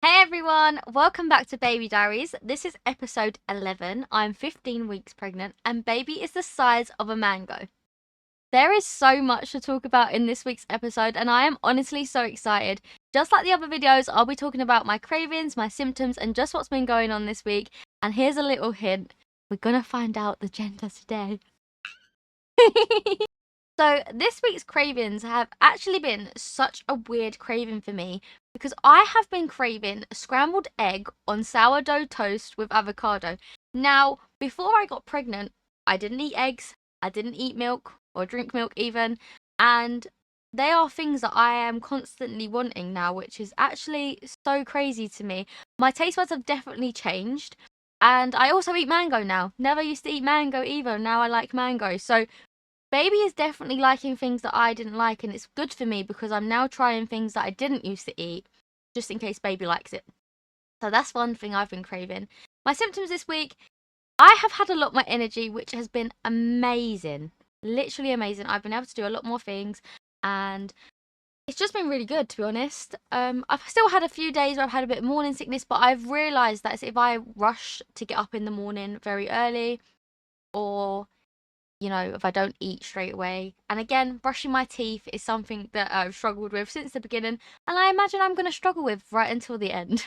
Hey everyone, welcome back to Baby Diaries. This is episode 11. I'm 15 weeks pregnant and baby is the size of a mango. There is so much to talk about in this week's episode and I am honestly so excited. Just like the other videos, I'll be talking about my cravings, my symptoms and just what's been going on this week. And here's a little hint. We're gonna find out the gender today. So, this week's cravings have actually been such a weird craving for me because I have been craving a scrambled egg on sourdough toast with avocado. Now, before I got pregnant, I didn't eat eggs, I didn't eat milk or drink milk even, and they are things that I am constantly wanting now, which is actually so crazy to me. My taste buds have definitely changed, and I also eat mango now. Never used to eat mango either, now I like mango. So, baby is definitely liking things that I didn't like, and it's good for me because I'm now trying things that I didn't used to eat, just in case baby likes it. So that's one thing I've been craving. My symptoms this week, I have had a lot more energy, which has been amazing. Literally amazing. I've been able to do a lot more things, and it's just been really good, to be honest. I've still had a few days where I've had a bit of morning sickness, but I've realised that if I rush to get up in the morning very early, or if I don't eat straight away. And again, brushing my teeth is something that I've struggled with since the beginning, and I imagine I'm going to struggle with right until the end.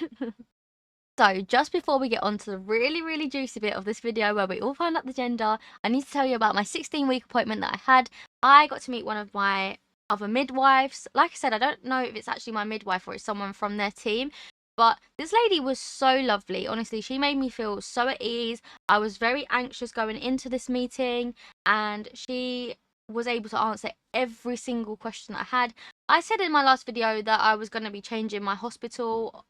So, just before we get on to the really, really juicy bit of this video where we all find out the gender, I need to tell you about my 16-week appointment that I had. I got to meet one of my other midwives. Like I said, I don't know if it's actually my midwife or it's someone from their team, but this lady was so lovely. Honestly, she made me feel so at ease. I was very anxious going into this meeting, and she was able to answer every single question I had. I said in my last video that I was going to be changing my hospital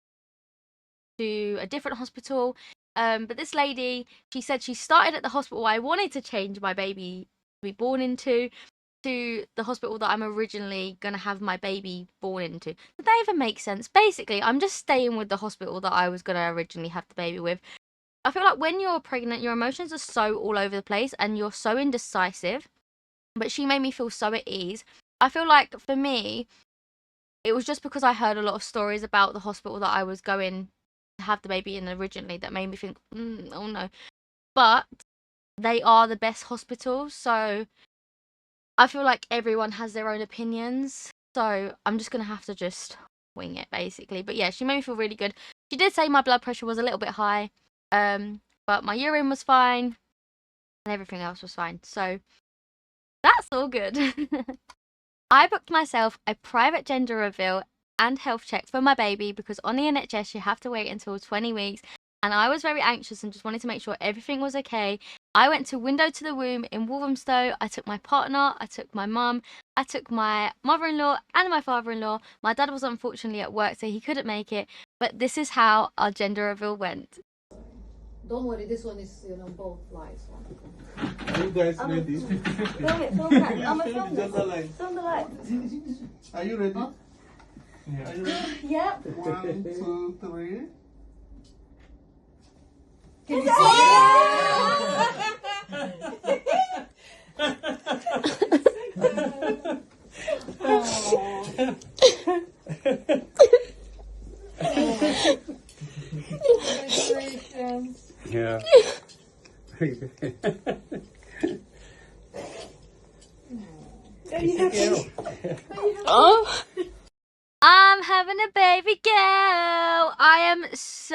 to a different hospital. But this lady, she said she started at the hospital I wanted to change my baby to be born into, to the hospital that I'm originally going to have my baby born into. Did that even make sense? Basically, I'm just staying with the hospital that I was going to originally have the baby with. I feel like when you're pregnant, your emotions are so all over the place and you're so indecisive. But she made me feel so at ease. I feel like for me, it was just because I heard a lot of stories about the hospital that I was going to have the baby in originally that made me think, oh no. But they are the best hospitals, so I feel like everyone has their own opinions. So I'm just gonna have to just wing it basically. But yeah, she made me feel really good. She did say my blood pressure was a little bit high, but my urine was fine and everything else was fine. So that's all good. I booked myself a private gender reveal and health check for my baby because on the NHS you have to wait until 20 weeks, and I was very anxious and just wanted to make sure everything was okay. I went to Window to the Womb in Walthamstow. I took my partner, I took my mum, I took my mother-in-law and my father-in-law. My dad was unfortunately at work, so he couldn't make it, but this is how our gender reveal went. Don't worry, this one is, both lights. Are you guys ready? Film the light. Film the light. Are you ready? Huh? Yeah. Are you ready? Yep. 1, 2, 3. Can you see Congratulations. Yeah. Oh. I'm having a baby girl. I am so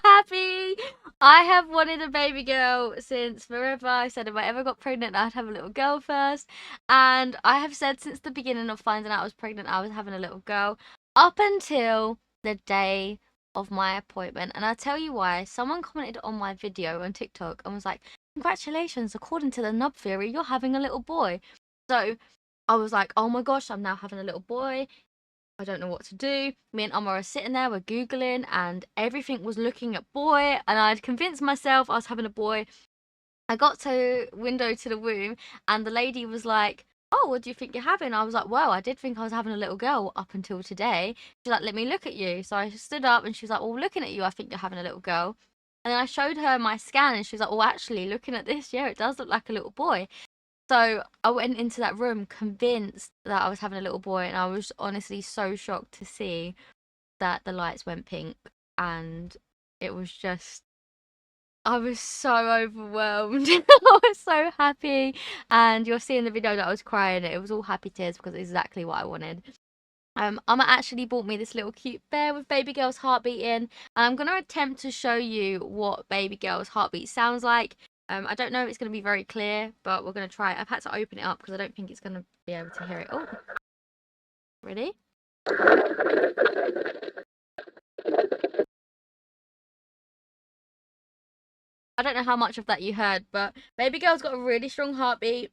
happy. I have wanted a baby girl since forever. I said if I ever got pregnant, I'd have a little girl first. And I have said since the beginning of finding out I was pregnant, I was having a little girl up until the day of my appointment. And I'll tell you why. Someone commented on my video on TikTok and was like, congratulations, according to the nub theory, you're having a little boy. So I was like, oh my gosh, I'm now having a little boy. I don't know what to do. Me and Amma are sitting there, we're Googling, and everything was looking at boy, and I'd convinced myself I was having a boy. I got to Window to the Womb, and the lady was like, oh, what do you think you're having? I was like, well, I did think I was having a little girl up until today. She's like, let me look at you. So I stood up, and she was like, well, looking at you, I think you're having a little girl. And then I showed her my scan, and she was like, oh, actually, looking at this, yeah, it does look like a little boy. So I went into that room convinced that I was having a little boy, and I was honestly so shocked to see that the lights went pink, and it was just, I was so overwhelmed. I was so happy, and you'll see in the video that I was crying. It was all happy tears because it's exactly what I wanted. Amma actually bought me this little cute bear with baby girl's heart beating, and I'm gonna attempt to show you what baby girl's heartbeat sounds like. I don't know if it's gonna be very clear, but we're gonna try it. I've had to open it up because I don't think it's gonna be able to hear it. Oh, ready? I don't know how much of that you heard, but baby girl's got a really strong heartbeat.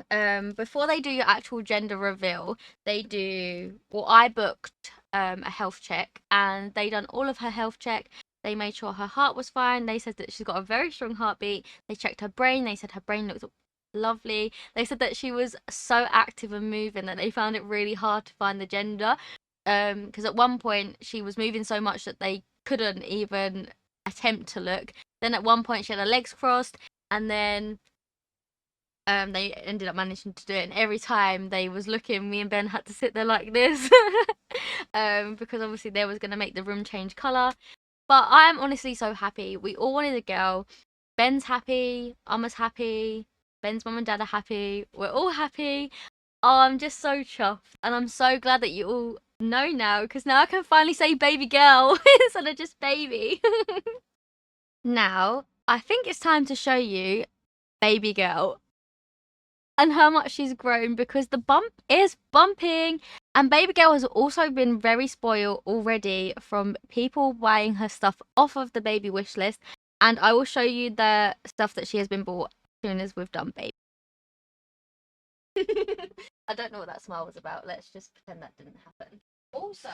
Before they do your actual gender reveal, they do, well, I booked a health check, and they done all of her health check. They made sure her heart was fine. They said that she's got a very strong heartbeat. They checked her brain. They said her brain looked lovely. They said that she was so active and moving that they found it really hard to find the gender. Because at one point she was moving so much that they couldn't even attempt to look. Then at one point she had her legs crossed, and then they ended up managing to do it, and every time they was looking, me and Ben had to sit there like this. Because obviously they was going to make the room change colour. But I am honestly so happy. We all wanted a girl. Ben's happy, Emma's happy, Ben's mum and dad are happy, we're all happy. Oh, I'm just so chuffed, and I'm so glad that you all know now, because now I can finally say baby girl instead of just baby. Now I think it's time to show you baby girl and how much she's grown, because the bump is bumping, and baby girl has also been very spoiled already from people buying her stuff off of the baby wish list, and I will show you the stuff that she has been bought as soon as we've done baby. I don't know what that smile was about. Let's just pretend that didn't happen. Also,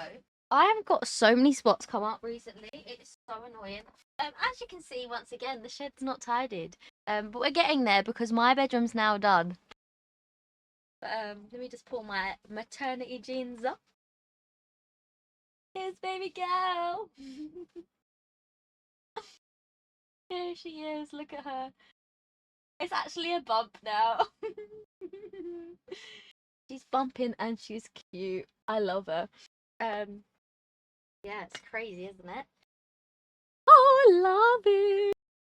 I have got so many spots come up recently. It's so annoying. As you can see, once again, the shed's not tidied. But we're getting there because my bedroom's now done. But let me just pull my maternity jeans up. Here's baby girl. Here she is. Look at her. It's actually a bump now. She's bumping and she's cute. I love her. Yeah, it's crazy, isn't it? Oh, I love it.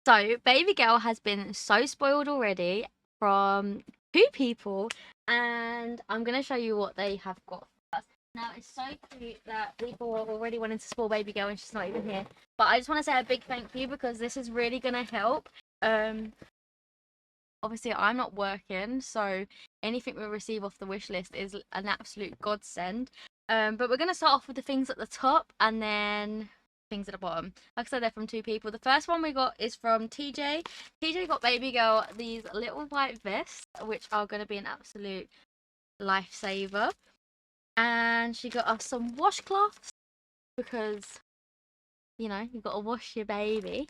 So, baby girl has been so spoiled already from 2 people, and I'm gonna show you what they have got for us. Now, it's so cute that people are already wanting to spoil baby girl and she's not even here. But I just want to say a big thank you, because this is really gonna help. Obviously I'm not working, so anything we receive off the wish list is an absolute godsend. But we're going to start off with the things at the top and then things at the bottom. Like I said, they're from 2 people. The first one we got is from TJ. TJ got baby girl these little white vests, which are going to be an absolute lifesaver. And she got us some washcloths, because, you know, you've got to wash your baby.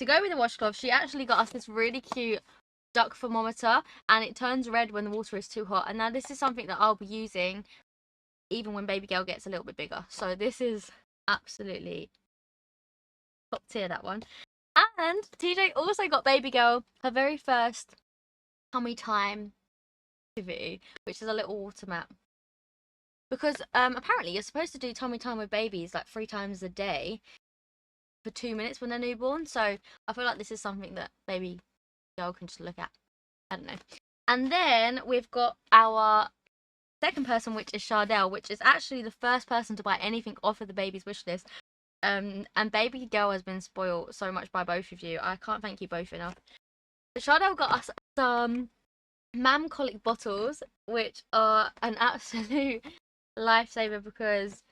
To go with the washcloth, she actually got us this really cute duck thermometer, and it turns red when the water is too hot. And now this is something that I'll be using even when baby girl gets a little bit bigger. So this is absolutely top tier, that one. And TJ also got baby girl her very first tummy time activity, which is a little water mat. Because apparently you're supposed to do tummy time with babies like 3 times a day for 2 minutes when they're newborn. So I feel like this is something that baby girl can just look at. I don't know. And then we've got our second person, which is Chardell, which is actually the first person to buy anything off of the baby's wish list. And baby girl has been spoiled so much by both of you. I can't thank you both enough. Chardell got us some mam colic bottles, which are an absolute lifesaver, because,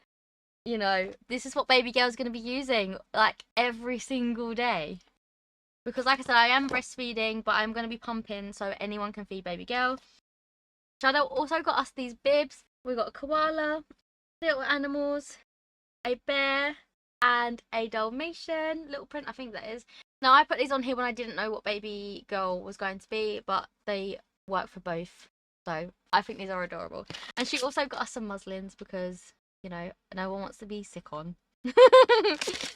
you know, this is what baby girl's going to be using like every single day. Because like I said, I am breastfeeding, but I'm going to be pumping, so anyone can feed baby girl. Shadow also got us these bibs. We got a koala, little animals, a bear, and a Dalmatian. Little print, I think that is. Now, I put these on here when I didn't know what baby girl was going to be, but they work for both. So I think these are adorable. And she also got us some muslins because, you know, no one wants to be sick on.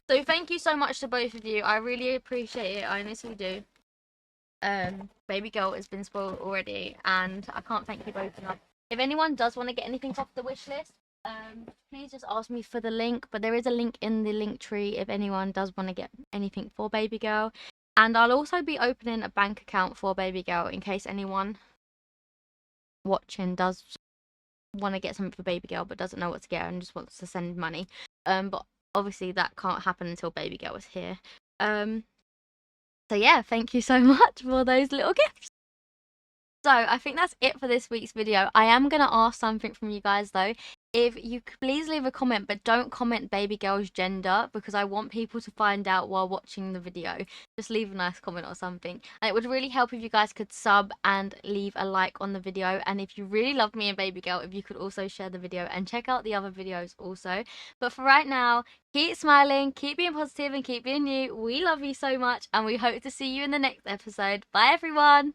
So thank you so much to both of you. I really appreciate it. I honestly do. Baby girl has been spoiled already, and I can't thank you both enough. If anyone does want to get anything off the wish list, please just ask me for the link, but there is a link in the link tree if anyone does want to get anything for baby girl. And I'll also be opening a bank account for baby girl in case anyone watching does want to get something for baby girl but doesn't know what to get and just wants to send money. But obviously that can't happen until baby girl is here. So yeah, thank you so much for those little gifts. So I think that's it for this week's video. I am going to ask something from you guys though. If you could please leave a comment, but don't comment baby girl's gender, because I want people to find out while watching the video. Just leave a nice comment or something. And it would really help if you guys could sub and leave a like on the video. And if you really love me and baby girl, if you could also share the video and check out the other videos also. But for right now, keep smiling, keep being positive and keep being you. We love you so much and we hope to see you in the next episode. Bye everyone.